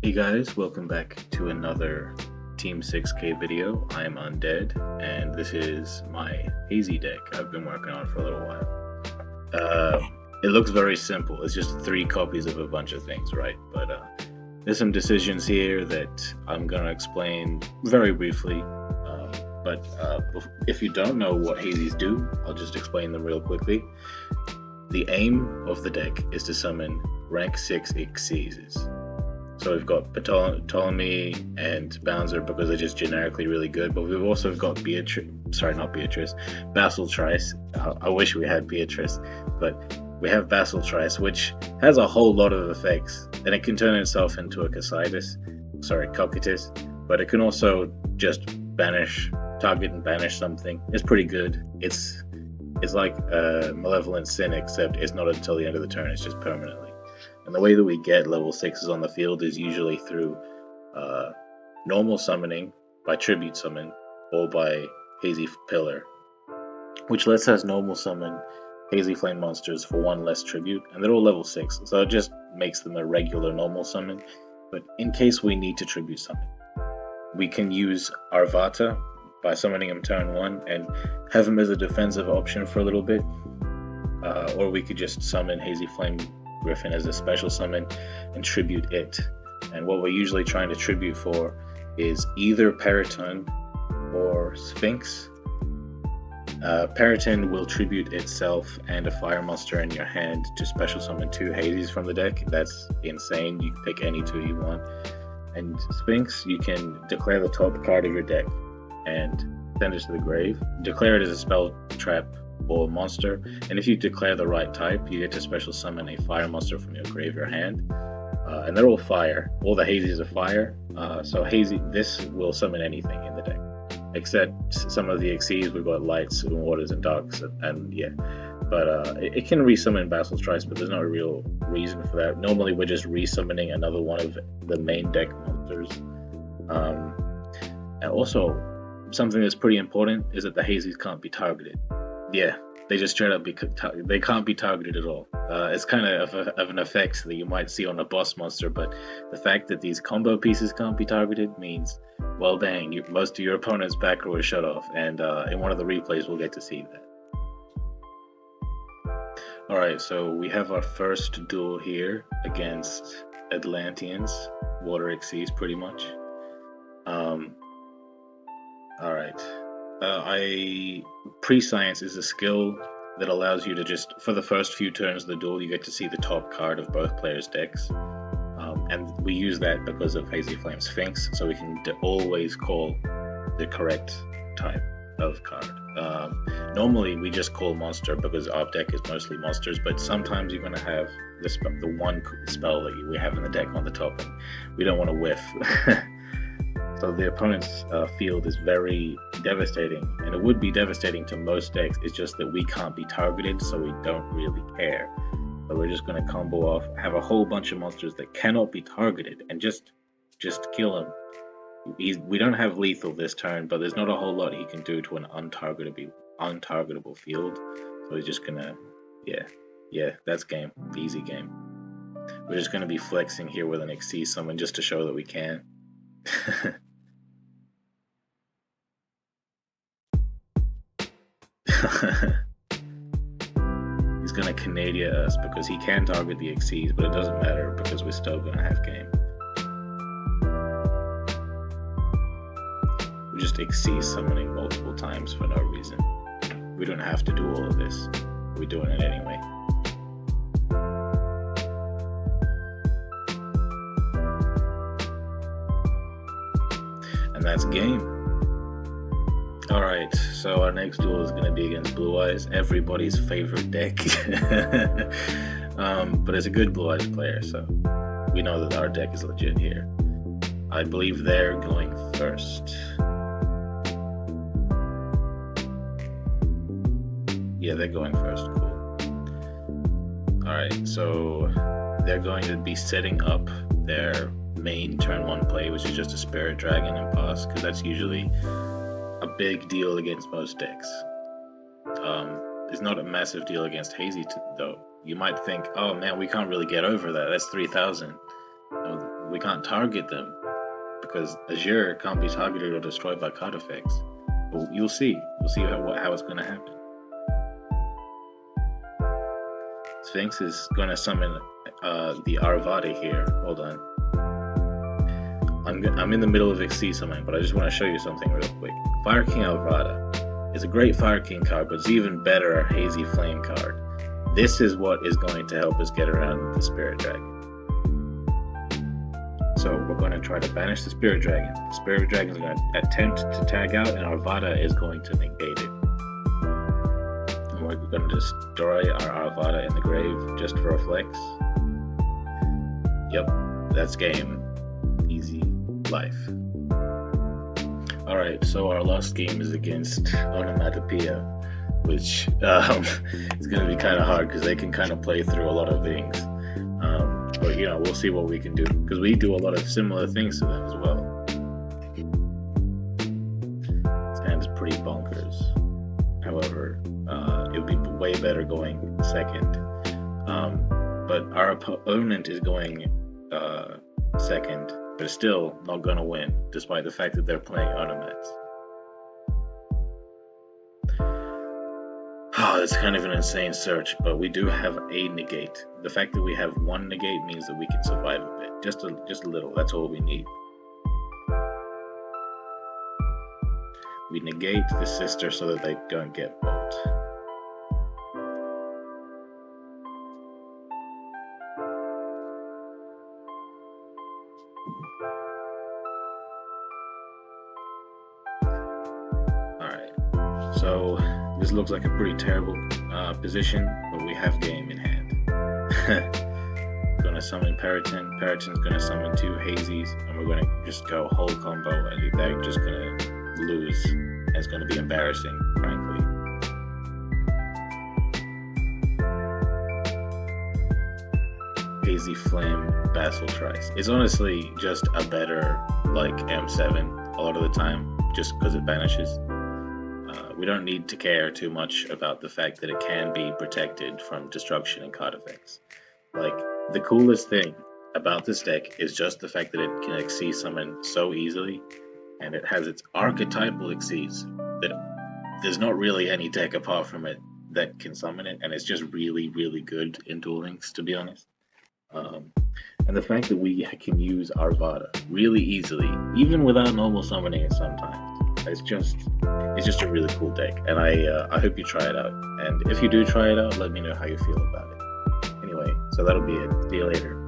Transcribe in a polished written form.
Hey guys, welcome back to another Team 6K video. I'm Undead, and this is my Hazy deck I've been working on for a little while. It looks very simple. It's just 3 copies of a bunch of things, right? But there's some decisions here that I'm going to explain very briefly. But if you don't know what Hazys do, I'll just explain them real quickly. The aim of the deck is to summon rank 6 Xyzs. So we've got Ptolemy and Bounzer because they're just generically really good, but we've also got Basiltrice. I wish we had Beatrice, but we have Basiltrice, which has a whole lot of effects, and it can turn itself into a Cocytus, but it can also just target and banish something. It's pretty good. It's like Malevolent Sin, except it's not until the end of the turn, it's just permanently. And the way that we get level 6s on the field is usually through normal summoning, by tribute summon, or by Hazy Pillar, which lets us normal summon Hazy Flame monsters for 1 less tribute, and they're all level 6, so it just makes them a regular normal summon. But in case we need to tribute summon, we can use Arvata by summoning him turn 1 and have him as a defensive option for a little bit, or we could just summon Hazy Flame Griffin as a special summon and tribute it. And what we're usually trying to tribute for is either Peryton or Sphinx. Peryton will tribute itself and a fire monster in your hand to special summon 2 Hazys from the deck. That's insane. You can pick any 2 you want. And Sphinx, you can declare the top card of your deck and send it to the grave. Declare it as a spell, trap, or monster, and if you declare the right type, you get to special summon a fire monster from your grave or hand, and they're all fire. All the Hazys are fire, so this will summon anything in the deck, except some of the Xyzs. We've got lights and waters and darks, and yeah, but it can resummon Basiltrice, but there's no real reason for that. Normally we're just resummoning another one of the main deck monsters. And also, something that's pretty important is that the Hazys can't be targeted. Yeah, they just straight up they can't be targeted at all. It's kind of an effect that you might see on a boss monster, but the fact that these combo pieces can't be targeted means, well, dang, most of your opponent's back row is shut off, and in one of the replays we'll get to see that. Alright, so we have our first duel here against Atlanteans, Water Xyz pretty much. Alright. Prescience is a skill that allows you to just, for the first few turns of the duel, you get to see the top card of both players' decks. And we use that because of Hazy Flames Sphinx, so we can always call the correct type of card. Normally, we just call monster because our deck is mostly monsters, but sometimes you're going to have the one spell that we have in the deck on the top, and we don't want to whiff. So the opponent's field is very devastating, and it would be devastating to most decks. It's just that we can't be targeted, so we don't really care. So we're just going to combo off, have a whole bunch of monsters that cannot be targeted, and just kill him. We don't have lethal this turn, but there's not a whole lot he can do to an untargetable field. So he's just gonna, yeah, that's game, easy game. We're just gonna be flexing here with an Xyz summon just to show that we can. He's gonna Canadia us because he can target the Xyz, but it doesn't matter because we're still gonna have game. We're just Xyz summoning multiple times for no reason. We don't have to do all of this. We're doing it anyway. And that's game. Alright, so our next duel is going to be against Blue Eyes, everybody's favorite deck. But it's a good Blue Eyes player, so we know that our deck is legit here. I believe they're going first. Yeah, they're going first, cool. Alright, so they're going to be setting up their main turn 1 play, which is just a Spirit Dragon and pass, because that's usually a big deal against most decks. It's not a massive deal against Hazy though. You might think, oh man, we can't really get over that. That's 3,000. we can't target them because Azure can't be targeted or destroyed by card effects. But you'll see how it's going to happen. Sphinx is going to summon the Arvata here. Hold on. I'm in the middle of XC summoning, but I just want to show you something real quick. Fire King Arvata is a great Fire King card, but it's even better a Hazy Flame card. This is what is going to help us get around the Spirit Dragon. So we're going to try to banish the Spirit Dragon. The Spirit Dragon is going to attempt to tag out, and Arvata is going to negate it. And we're going to destroy our Arvata in the grave just for a flex. Yep, that's game. Easy life. Alright, so our last game is against Onomatopoeia, which is going to be kind of hard because they can kind of play through a lot of things. But you know, we'll see what we can do because we do a lot of similar things to them as well. This hand is pretty bonkers. However, it would be way better going second. But our opponent is going second, but still not going to win, despite the fact that they're playing Onomats. Oh, it's kind of an insane search, but we do have a negate. The fact that we have one negate means that we can survive a bit. Just a little, that's all we need. We negate the sister so that they don't get bolt. Alright, so this looks like a pretty terrible position, but we have game in hand. Gonna summon Peryton. Peryton's gonna summon 2 Hazys, and we're gonna just go whole combo, and they're just gonna lose. And it's gonna be embarrassing, frankly. Hazy Flame Basiltrice. It's honestly just a better like M7 a lot of the time, just because it banishes. We don't need to care too much about the fact that it can be protected from destruction and card effects. Like, the coolest thing about this deck is just the fact that it can XC summon so easily, and it has its archetypal XCs that there's not really any deck apart from it that can summon it, and it's just really, really good in Duel Links, to be honest. And the fact that we can use Arvata really easily, even without normal summoning it sometimes. It's just a really cool deck, and I hope you try it out. And if you do try it out, let me know how you feel about it. Anyway, so that'll be it. See you later.